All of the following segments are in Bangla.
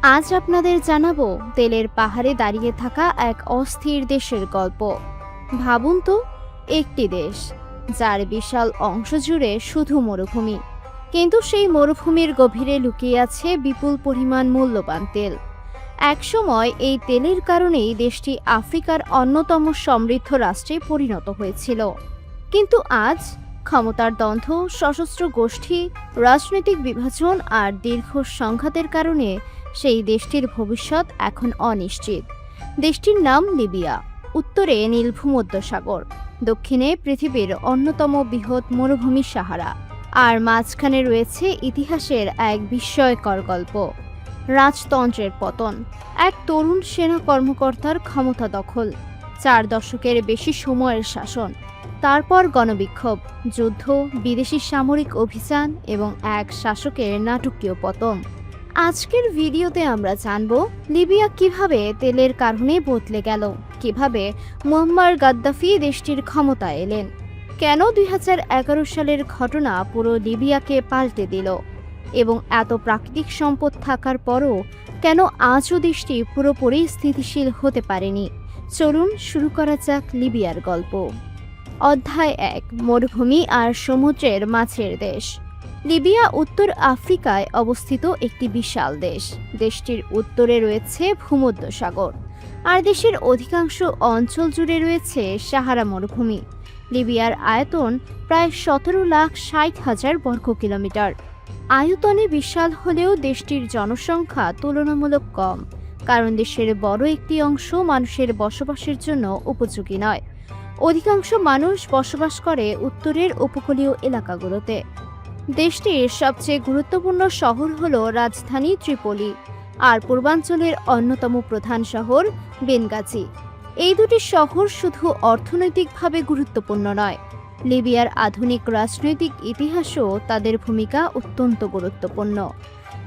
আজ আপনাদের জানাবো তেলের পাহাড়ে দাঁড়িয়ে থাকা এক অস্থির দেশের গল্প। ভাবুন তো, একটি দেশ যার বিশাল অংশ জুড়ে শুধু মরুভূমি, কিন্তু সেই মরুভূমির গভীরে লুকিয়ে আছে বিপুল পরিমাণ মূল্যবান তেল। একসময় এই তেলের কারণেই দেশটি আফ্রিকার অন্যতম সমৃদ্ধ রাষ্ট্রে পরিণত হয়েছিল। কিন্তু আজ ক্ষমতার দ্বন্দ্ব, সশস্ত্র গোষ্ঠী, রাজনৈতিক বিভাজন আর দীর্ঘ সংঘাতের কারণে সেই দেশটির ভবিষ্যৎ এখন অনিশ্চিত। দেশটির নাম লিবিয়া। উত্তরে নীল ভূমধ্যসাগর, দক্ষিণে পৃথিবীর অন্যতম বৃহৎ মরুভূমি সাহারা, আর মাঝখানে রয়েছে ইতিহাসের এক বিস্ময়কর গল্প, রাজতন্ত্রের পতন, এক তরুণ সেনা কর্মকর্তার ক্ষমতা দখল, 4 দশকের বেশি সময়ের শাসন, তারপর গণবিক্ষোভ, যুদ্ধ, বিদেশি সামরিক অভিযান এবং এক শাসকের নাটকীয় পতন। আজকের ভিডিওতে আমরা জানব লিবিয়া কিভাবে তেলের কারণে বদলে গেল, কিভাবে মুয়াম্মার গাদ্দাফি দেশটির ক্ষমতায় এলেন, কেন 2011 সালের ঘটনা পুরো লিবিয়াকে পাল্টে দিল, এবং এত প্রাকৃতিক সম্পদ থাকার পরও কেন আজও দেশটি পুরোপুরি স্থিতিশীল হতে পারেনি। চলুন শুরু করা যাক লিবিয়ার গল্প। অধ্যায় 1, মরুভূমি আর সমুদ্রের মাঝের দেশ। লিবিয়া উত্তর আফ্রিকায় অবস্থিত একটি বিশাল দেশ। দেশটির উত্তরে রয়েছে ভূমধ্যসাগর, আর দেশের অধিকাংশ অঞ্চল জুড়ে রয়েছে সাহারা মরুভূমি। লিবিয়ার আয়তন প্রায় 17,60,000 বর্গ কিলোমিটার। আয়তনে বিশাল হলেও দেশটির জনসংখ্যা তুলনামূলক কম, কারণ দেশের বড় একটি অংশ মানুষের বসবাসের জন্য উপযোগী নয়। অধিকাংশ মানুষ বসবাস করে উত্তরের উপকূলীয় এলাকাগুলোতে। দেশটির সবচেয়ে গুরুত্বপূর্ণ শহর হল রাজধানী ত্রিপোলি, আর পূর্বাঞ্চলের অন্যতম প্রধান শহর বেনগাজি। এই দুটি শহর শুধু অর্থনৈতিকভাবে গুরুত্বপূর্ণ নয়, লিবিয়ার আধুনিক রাজনৈতিক ইতিহাসও তাদের ভূমিকা অত্যন্ত গুরুত্বপূর্ণ।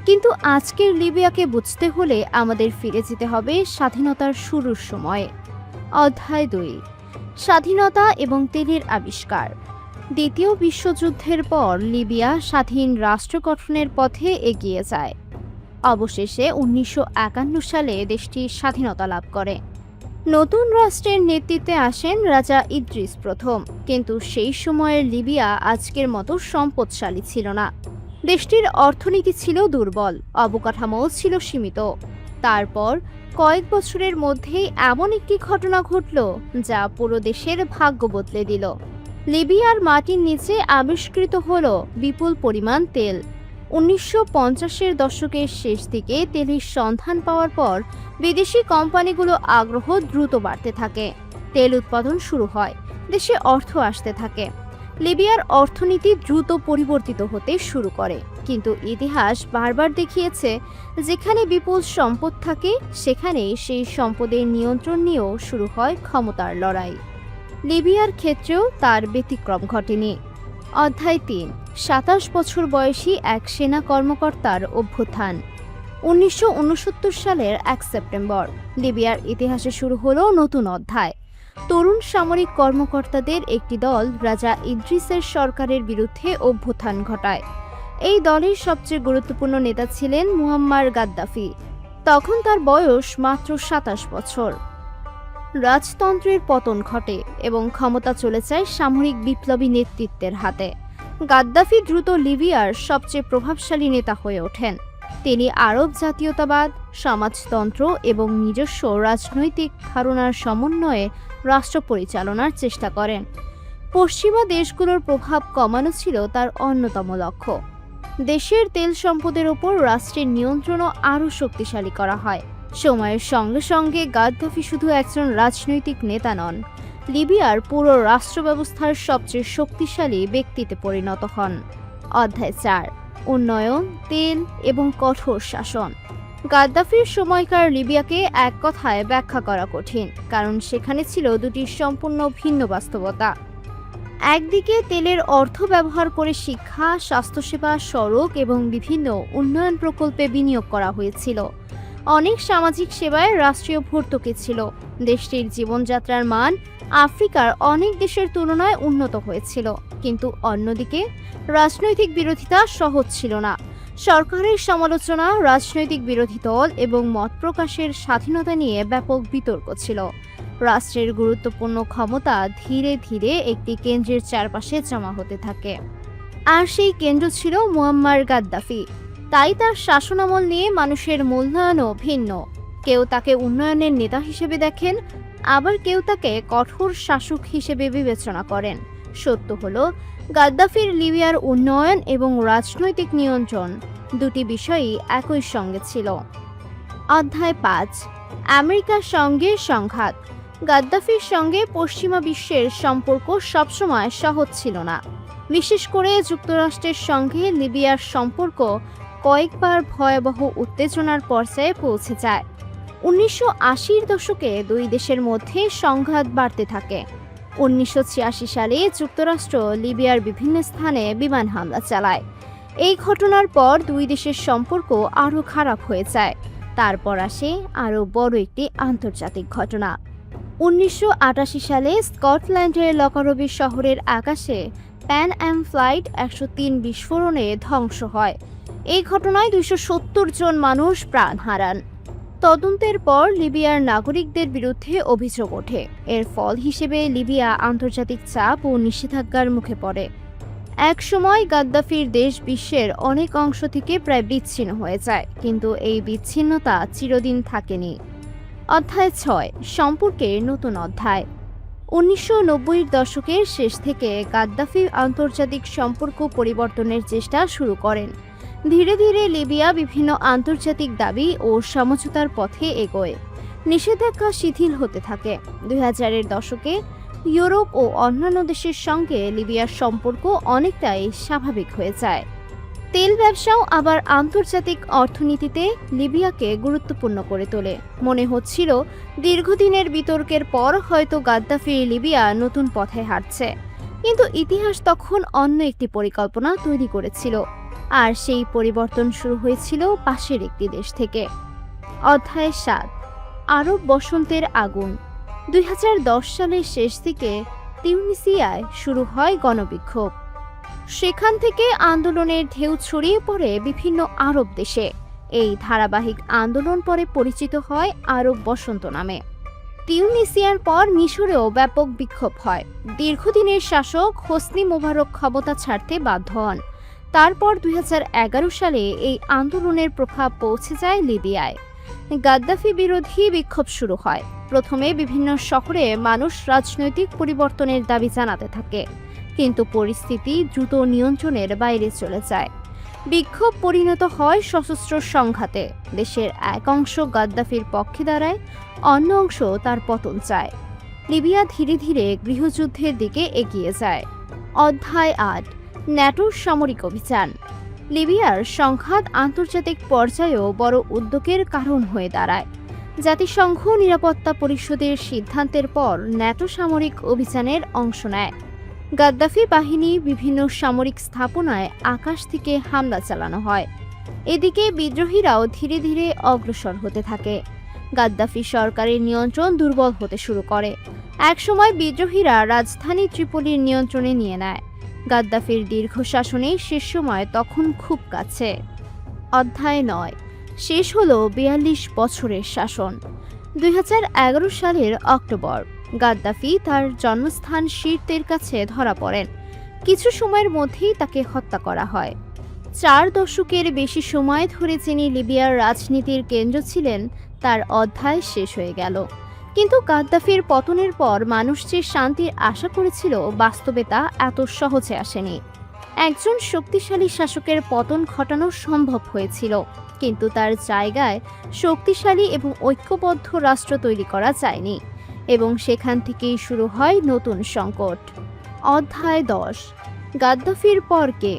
কিন্তু আজকের লিবিয়াকে বুঝতে হলে আমাদের ফিরে যেতে হবে স্বাধীনতার শুরুর সময়ে। অধ্যায় 2, স্বাধীনতা এবং তেলের আবিষ্কার। দ্বিতীয় বিশ্বযুদ্ধের পর লিবিয়া স্বাধীন রাষ্ট্র গঠনের পথে এগিয়ে যায়। অবশেষে 1951 সালে দেশটি স্বাধীনতা লাভ করে। নতুন রাষ্ট্রের নেতৃত্বে আসেন রাজা ইদ্রিস প্রথম, কিন্তু সেই সময়ের লিবিয়া আজকের মতো সম্পদশালী ছিল না। দেশটির অর্থনীতি ছিল দুর্বল, অবকাঠামোও ছিল সীমিত। তারপর কয়েক বছরের মধ্যেই এমন একটি ঘটনা ঘটল যা পুরো দেশের ভাগ্য বদলে দিল। লিবিয়ার মাটির নিচে আবিষ্কৃত হল বিপুল পরিমাণ তেল। 1950-এর দশকের শেষ দিকে তেলের সন্ধান পাওয়ার পর বিদেশি কোম্পানিগুলো আগ্রহ দ্রুত বাড়তে থাকে। তেল উৎপাদন শুরু হয়, দেশে অর্থ আসতে থাকে। লিবিয়ার অর্থনীতি দ্রুত পরিবর্তিত হতে শুরু করে, কিন্তু ইতিহাস বারবার দেখিয়েছে যেখানে বিপুল সম্পদ থাকে সেখানেই সেই সম্পদের নিয়ন্ত্রণ নিয়েও শুরু হয় ক্ষমতার লড়াই। লিবিয়ার ক্ষেত্রেও তার ব্যতিক্রম ঘটেনি। অধ্যায় 3, 27 বছর বয়সী এক সেনা কর্মকর্তার অভ্যুত্থান। 1969 সালের 1 সেপ্টেম্বর লিবিয়ার ইতিহাসে শুরু হলো নতুন অধ্যায়। তরুণ সামরিক কর্মকর্তাদের একটি দল রাজা ইদ্রিসের সরকারের বিরুদ্ধে অভ্যুত্থান ঘটায়। এই দলের সবচেয়ে গুরুত্বপূর্ণ নেতা ছিলেন মুয়াম্মার গাদ্দাফি। তখন তার বয়স মাত্র 27 বছর। রাজতন্ত্রের পতন ঘটে এবং ক্ষমতা চলে যায় সামরিক বিপ্লবী নেতৃত্বের হাতে। গাদ্দাফি দ্রুত লিবিয়ার সবচেয়ে প্রভাবশালী নেতা হয়ে ওঠেন। তিনি আরব জাতীয়তাবাদ, সমাজতন্ত্র এবং নিজস্ব রাজনৈতিক ধারণার সমন্বয়ে রাষ্ট্র পরিচালনার চেষ্টা করেন। পশ্চিমা দেশগুলোর প্রভাব কমানো ছিল তার অন্যতম লক্ষ্য। দেশের তেল সম্পদের ওপর রাষ্ট্রের নিয়ন্ত্রণও আরও শক্তিশালী করা হয়। সময়ের সঙ্গে সঙ্গে গাদ্দাফি শুধু একজন রাজনৈতিক নেতা নন, লিবিয়ার পুরো রাষ্ট্র ব্যবস্থার সবচেয়ে শক্তিশালী ব্যক্তিতে পরিণত হন। অধ্যায় 4, উন্নয়ন, তেল এবং কঠোর শাসন। গাদ্দাফির সময়কার লিবিয়াকে এক কথায় ব্যাখ্যা করা কঠিন, কারণ সেখানে ছিল দুটি সম্পূর্ণ ভিন্ন বাস্তবতা। একদিকে তেলের অর্থ ব্যবহার করে শিক্ষা, স্বাস্থ্যসেবা, সড়ক এবং বিভিন্ন উন্নয়ন প্রকল্পে বিনিয়োগ করা হয়েছিল। অনেক সামাজিক সেবায় রাষ্ট্রীয় ভর্তুকি ছিল। দেশটির জীবনযাত্রার মান আফ্রিকার অনেক দেশের তুলনায় উন্নত হয়েছিল, কিন্তু অন্যদিকে রাজনৈতিক বিরোধিতা সহজ ছিল না। সরকারের সমালোচনা, রাজনৈতিক বিরোধী দল এবং মত প্রকাশের স্বাধীনতা নিয়ে ব্যাপক বিতর্ক ছিল। রাষ্ট্রের গুরুত্বপূর্ণ ক্ষমতা ধীরে ধীরে একটি কেন্দ্রের চারপাশে জমা হতে থাকে, আর সেই কেন্দ্র ছিল মুয়াম্মার গাদ্দাফি। তাই তার শাসনামল নিয়ে মানুষের মূল্যায়নও ভিন্ন। কেউ তাকে উন্নয়নের নেতা হিসেবে দেখেন, আবার কেউ তাকে কঠোর শাসক হিসেবে বিবেচনা করেন। সত্য হলো, গাদ্দাফির লিবিয়ার উন্নয়ন এবং রাজনৈতিক নিয়ন্ত্রণ দুটি বিষয়ই একই সঙ্গে ছিল। অধ্যায় 5, আমেরিকার সঙ্গে সংঘাত। গাদ্দাফির সঙ্গে পশ্চিমা বিশ্বের সম্পর্ক সবসময় সহজ ছিল না। বিশেষ করে যুক্তরাষ্ট্রের সঙ্গে লিবিয়ার সম্পর্ক কয়েকবার ভয়াবহ উত্তেজনার পর্যায়ে পৌঁছে যায়। 1980-র দশকে দুই দেশের মধ্যে সংঘাত বাড়তে থাকে। 1986 সালে যুক্তরাষ্ট্র লিবিয়ার বিভিন্ন স্থানে বিমান হামলা চালায়। এই ঘটনার পর দুই দেশের সম্পর্ক আরও খারাপ হয়ে যায়। তারপর আসে আরও বড় একটি আন্তর্জাতিক ঘটনা। 1988 সালে স্কটল্যান্ডের লকারবি শহরের আকাশে প্যান অ্যাম ফ্লাইট 103 বিস্ফোরণে ধ্বংস হয়। এই ঘটনায় 270 জন মানুষ প্রাণ হারান। তদন্তের পর লিবিয়ার নাগরিকদের বিরুদ্ধে অভিযোগ ওঠে। এর ফল হিসেবে লিবিয়া আন্তর্জাতিক চাপ ও নিষেধাজ্ঞার মুখে পড়ে। একসময় গাদ্দাফির দেশ বিশ্বের অনেক অংশ থেকে প্রায় বিচ্ছিন্ন হয়ে যায়, কিন্তু এই বিচ্ছিন্নতা চিরদিন থাকেনি। অধ্যায় 6, সম্পর্কের নতুন অধ্যায়। 1990-এর দশকের শেষ থেকে গাদ্দাফি আন্তর্জাতিক সম্পর্ক পরিবর্তনের চেষ্টা শুরু করেন। ধীরে ধীরে লিবিয়া বিভিন্ন আন্তর্জাতিক দাবি ও সমঝোতার পথে এগোয়। নিষেধাজ্ঞা শিথিল হতে থাকে। 2000-এর দশকে ইউরোপ ও অন্যান্য দেশের সঙ্গে লিবিয়ার সম্পর্ক অনেকটাই স্বাভাবিক হয়ে যায়। তেল ব্যবসাও আবার আন্তর্জাতিক অর্থনীতিতে লিবিয়াকে গুরুত্বপূর্ণ করে তোলে। মনে হচ্ছিল দীর্ঘদিনের বিতর্কের পর হয়তো গাদ্দাফির লিবিয়া নতুন পথে হাঁটছে, কিন্তু ইতিহাস তখন অন্য একটি পরিকল্পনা তৈরি করেছিল, আর সেই পরিবর্তন শুরু হয়েছিল পাশের একটি দেশ থেকে। অধ্যায় 7, আরব বসন্তের আগুন। 2010 সালের শেষ দিকে তিউনিসিয়ায় শুরু হয় গণবিক্ষোভ। সেখান থেকে আন্দোলনের ঢেউ ছড়িয়ে পড়ে বিভিন্ন আরব দেশে। এই ধারাবাহিক আন্দোলন পরে পরিচিত হয় আরব বসন্ত নামে। তিউনিসিয়ার পর মিশরেও ব্যাপক বিক্ষোভ হয়। দীর্ঘদিনের শাসক হোসনি মোবারক ক্ষমতা ছাড়তে বাধ্য হন। তারপর 2011 সালে এই আন্দোলনের প্রভাব পৌঁছে যায় লিবিয়ায়। গাদ্দাফি বিরোধী বিক্ষোভ শুরু হয়। প্রথমে বিভিন্ন শহরে মানুষ রাজনৈতিক পরিবর্তনের দাবি জানাতে থাকে, কিন্তু পরিস্থিতি দ্রুত নিয়ন্ত্রণের বাইরে চলে যায়। বিক্ষোভ পরিণত হয় সশস্ত্র সংঘাতে। দেশের এক অংশ গাদ্দাফির পক্ষে দাঁড়ায়, অন্য অংশ তার পতন চায়। লিবিয়া ধীরে ধীরে গৃহযুদ্ধের দিকে এগিয়ে যায়। অধ্যায় 8, ন্যাটোর সামরিক অভিযান। লিবিয়ার সংঘাত আন্তর্জাতিক পর্যায়েও বড় উদ্বেগের কারণ হয়ে দাঁড়ায়। জাতিসংঘ নিরাপত্তা পরিষদের সিদ্ধান্তের পর ন্যাটো সামরিক অভিযানের অংশ নেয়। গাদ্দাফি বাহিনী বিভিন্ন সামরিক স্থাপনায় আকাশ থেকে হামলা চালানো হয়। এদিকে বিদ্রোহীরাও ধীরে ধীরে অগ্রসর হতে থাকে। গাদ্দাফি সরকারের নিয়ন্ত্রণ দুর্বল হতে শুরু করে। একসময় বিদ্রোহীরা রাজধানী ত্রিপোলির নিয়ন্ত্রণে নিয়ে নেয়। গাদ্দাফির দীর্ঘ শাসনের শেষ সময় তখন খুব কাছে। অধ্যায় 9, শেষ হলো 42 বছরের শাসন। 2011 সালের অক্টোবর গাদ্দাফি তার জন্মস্থান সির্তের কাছে ধরা পড়েন। কিছু সময়ের মধ্যেই তাকে হত্যা করা হয়। 4 দশকের বেশি সময় ধরে যিনি লিবিয়ার রাজনীতির কেন্দ্র ছিলেন, তার অধ্যায় শেষ হয়ে গেল। কিন্তু গাদ্দাফির পতনের পর মানুষ যে শান্তির আশা করেছিল, বাস্তবে তা এত সহজে আসেনি। একজন শক্তিশালী শাসকের পতন ঘটানো সম্ভব হয়েছিল, কিন্তু তার জায়গায় শক্তিশালী এবং ঐক্যবদ্ধ রাষ্ট্র তৈরি করা যায়নি, এবং সেখান থেকেই শুরু হয় নতুন সংকট। অধ্যায় 10, গাদ্দাফির পর কে?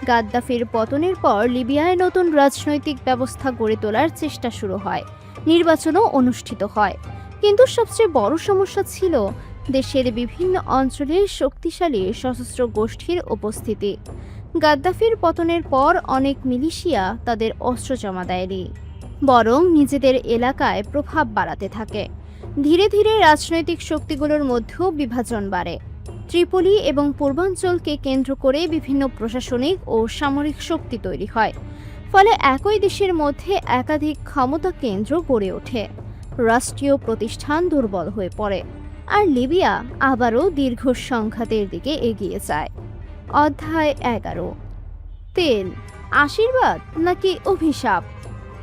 গাদ্দাফির পতনের পর লিবিয়ায় নতুন রাজনৈতিক ব্যবস্থা গড়ে তোলার চেষ্টা শুরু হয়। নির্বাচনও অনুষ্ঠিত হয়, কিন্তু সবচেয়ে বড় সমস্যা ছিল দেশের বিভিন্ন অঞ্চলে শক্তিশালী সশস্ত্র গোষ্ঠীর উপস্থিতি। গাদ্দাফির পতনের পর অনেক মিলিশিয়া তাদের অস্ত্র জমা দেয়নি, বরং নিজেদের এলাকায় প্রভাব বাড়াতে থাকে। ধীরে ধীরে রাজনৈতিক শক্তিগুলোর মধ্যেও বিভাজন বাড়ে। ত্রিপোলি এবং পূর্বাঞ্চলকে কেন্দ্র করে বিভিন্ন প্রশাসনিক ও সামরিক শক্তি তৈরি হয়। ফলে একই দেশের মধ্যে একাধিক ক্ষমতা কেন্দ্র গড়ে ওঠে, রাষ্ট্রীয় প্রতিষ্ঠান দুর্বল হয়ে পড়ে, আর লিবিয়া আবারও দীর্ঘ সংঘাতের দিকে এগিয়ে যায়। অধ্যায় 11। তেল আশীর্বাদ নাকি অভিশাপ?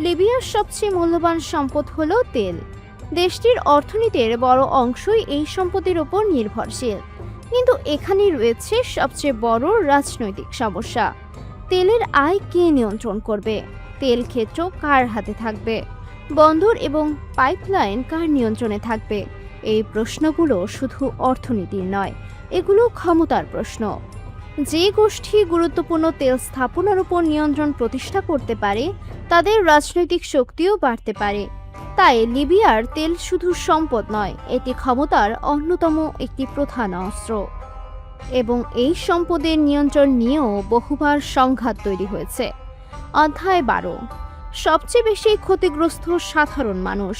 লিবিয়ার সবচেয়ে মূল্যবান সম্পদ হলো তেল। দেশটির অর্থনীতির বড় অংশই এই সম্পদের উপর নির্ভরশীল। কিন্তু এখানেই রয়েছে সবচেয়ে বড় রাজনৈতিক সমস্যা। তেলের আয় কে নিয়ন্ত্রণ করবে? তেল ক্ষেত্র কার হাতে থাকবে? বন্দর এবং পাইপলাইন কার নিয়ন্ত্রণে থাকবে? এই প্রশ্নগুলো শুধু অর্থনীতির নয়, এগুলো ক্ষমতার প্রশ্ন। যে গোষ্ঠী গুরুত্বপূর্ণ তেল স্থাপনার উপর নিয়ন্ত্রণ প্রতিষ্ঠা করতে পারে, তাদের রাজনৈতিক শক্তিও বাড়তে পারে। তাই লিবিয়ার তেল শুধু সম্পদ নয়, এটি ক্ষমতার অন্যতম একটি প্রধান অস্ত্র। এবং এই সম্পদের নিয়ন্ত্রণ নিয়েও বহুবার সংঘাত তৈরি হয়েছে। অধ্যায় 12। সবচেয়ে বেশি ক্ষতিগ্রস্ত সাধারণ মানুষ।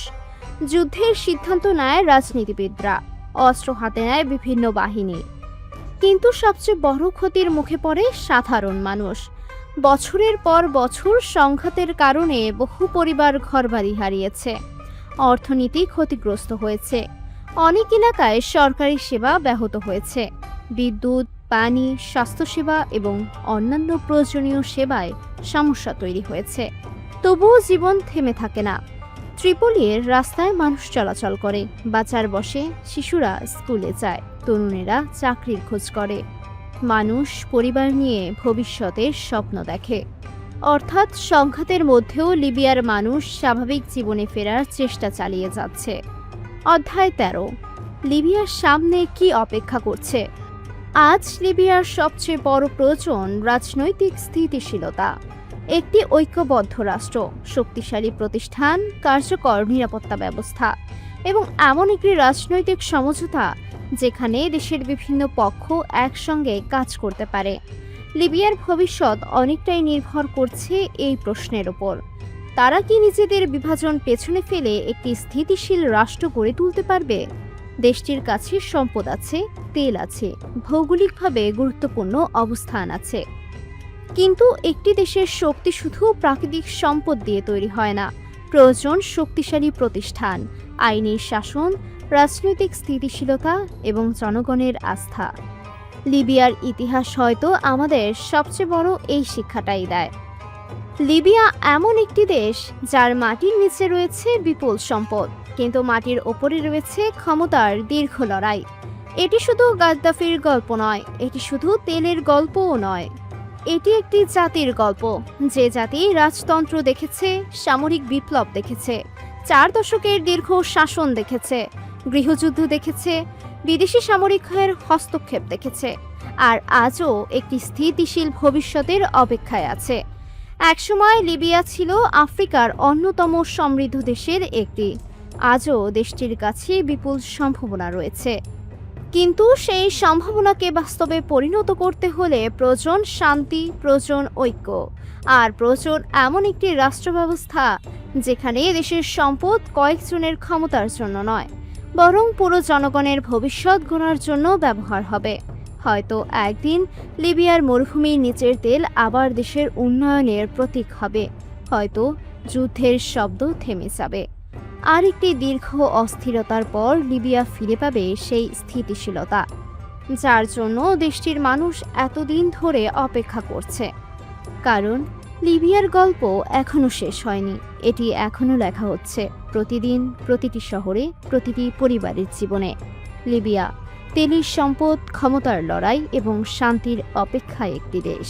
যুদ্ধের সিদ্ধান্ত নেয় রাজনীতিবিদরা, অস্ত্র হাতে নেয় বিভিন্ন বাহিনী, কিন্তু সবচেয়ে বড় ক্ষতির মুখে পড়ে সাধারণ মানুষ। বছরের পর বছর সংঘাতের কারণে বহু পরিবার ঘরবাড়ি হারিয়েছে, অর্থনীতি ক্ষতিগ্রস্ত হয়েছে, অনেক এলাকায় সরকারি সেবা ব্যাহত হয়েছে, বিদ্যুৎ, পানি, স্বাস্থ্যসেবা এবং অন্যান্য প্রয়োজনীয় সেবায় সমস্যা তৈরি হয়েছে। তবুও জীবন থেমে থাকে না। ত্রিপোলির রাস্তায় মানুষ চলাচল করে, বাজার বসে, শিশুরা স্কুলে যায়, তরুণেরা চাকরির খোঁজ করে, মানুষ পরিবার নিয়ে ভবিষ্যতের স্বপ্ন দেখে। অর্থাৎ সংঘাতের মধ্যেও লিবিয়ার মানুষ স্বাভাবিক জীবনে ফেরার চেষ্টা চালিয়ে যাচ্ছে। অধ্যায় 13। লিবিয়ার সামনে কি অপেক্ষা করছে? আজ লিবিয়ার সবচেয়ে বড় প্রয়োজন রাজনৈতিক স্থিতিশীলতা। একটি ঐক্যবদ্ধ রাষ্ট্র, শক্তিশালী প্রতিষ্ঠান, কার্যকর নিরাপত্তা ব্যবস্থা এবং এমন একটি রাজনৈতিক সমঝোতা যেখানে দেশের বিভিন্ন পক্ষ একসঙ্গে কাজ করতে পারে। লিবিয়ার ভবিষ্যৎ অনেকটাই নির্ভর করছে এই প্রশ্নের উপর। তারা কি নিজেদের বিভাজন পেছনে ফেলে একটি স্থিতিশীল রাষ্ট্র গড়ে তুলতে পারবে? দেশটির কাছে সম্পদ আছে, তেল আছে, ভৌগোলিকভাবে গুরুত্বপূর্ণ অবস্থান আছে। কিন্তু একটি দেশের শক্তি শুধু প্রাকৃতিক সম্পদ দিয়ে তৈরি হয় না। প্রয়োজন শক্তিশালী প্রতিষ্ঠান, আইনি শাসন, রাজনৈতিক স্থিতিশীলতা এবং জনগণের আস্থা। লিবিয়ার ইতিহাস হয়তো আমাদের সবচেয়ে বড় এই শিক্ষাটাই দেয়। লিবিয়া এমন একটি দেশ যার মাটির নিচে রয়েছে বিপুল সম্পদ, কিন্তু মাটির ওপরে রয়েছে ক্ষমতার দীর্ঘ লড়াই। এটি শুধু গাদ্দাফির গল্প নয়, এটি শুধু তেলের গল্পও নয়, এটি একটি জাতির গল্প, যে জাতি রাজতন্ত্র দেখেছে, সামরিক বিপ্লব দেখেছে, 4 দশকের দীর্ঘ শাসন দেখেছে, গৃহযুদ্ধ দেখেছে, বিদেশি সামরিকের হস্তক্ষেপ দেখেছে, আর আজও একটি স্থিতিশীল ভবিষ্যতের অপেক্ষায় আছে। একসময় লিবিয়া ছিল আফ্রিকার অন্যতম সমৃদ্ধ দেশের একটি। আজও দেশটির কাছে বিপুল সম্ভাবনা রয়েছে, কিন্তু সেই সম্ভাবনাকে বাস্তবে পরিণত করতে হলে প্রয়োজন শান্তি, প্রয়োজন ঐক্য, আর প্রয়োজন এমন একটি রাষ্ট্র ব্যবস্থা যেখানে দেশের সম্পদ কয়েকজনের ক্ষমতার জন্য নয়, বরং পুরো জনগণের ভবিষ্যৎ গড়ার জন্য ব্যবহার হবে। হয়তো একদিন লিবিয়ার মরুভূমির নিচের তেল আবার দেশের উন্নয়নের প্রতীক হবে, হয়তো যুদ্ধের শব্দ থেমে যাবে, আর একটি দীর্ঘ অস্থিরতার পর লিবিয়া ফিরে পাবে সেই স্থিতিশীলতা যার জন্য দেশটির মানুষ এতদিন ধরে অপেক্ষা করছে। কারণ লিবিয়ার গল্প এখনো শেষ হয়নি, এটি এখনো লেখা হচ্ছে, প্রতিদিন, প্রতিটি শহরে, প্রতিটি পরিবারের জীবনে। লিবিয়া তেলের সম্পদ, ক্ষমতার লড়াই এবং শান্তির অপেক্ষায় একটি দেশ।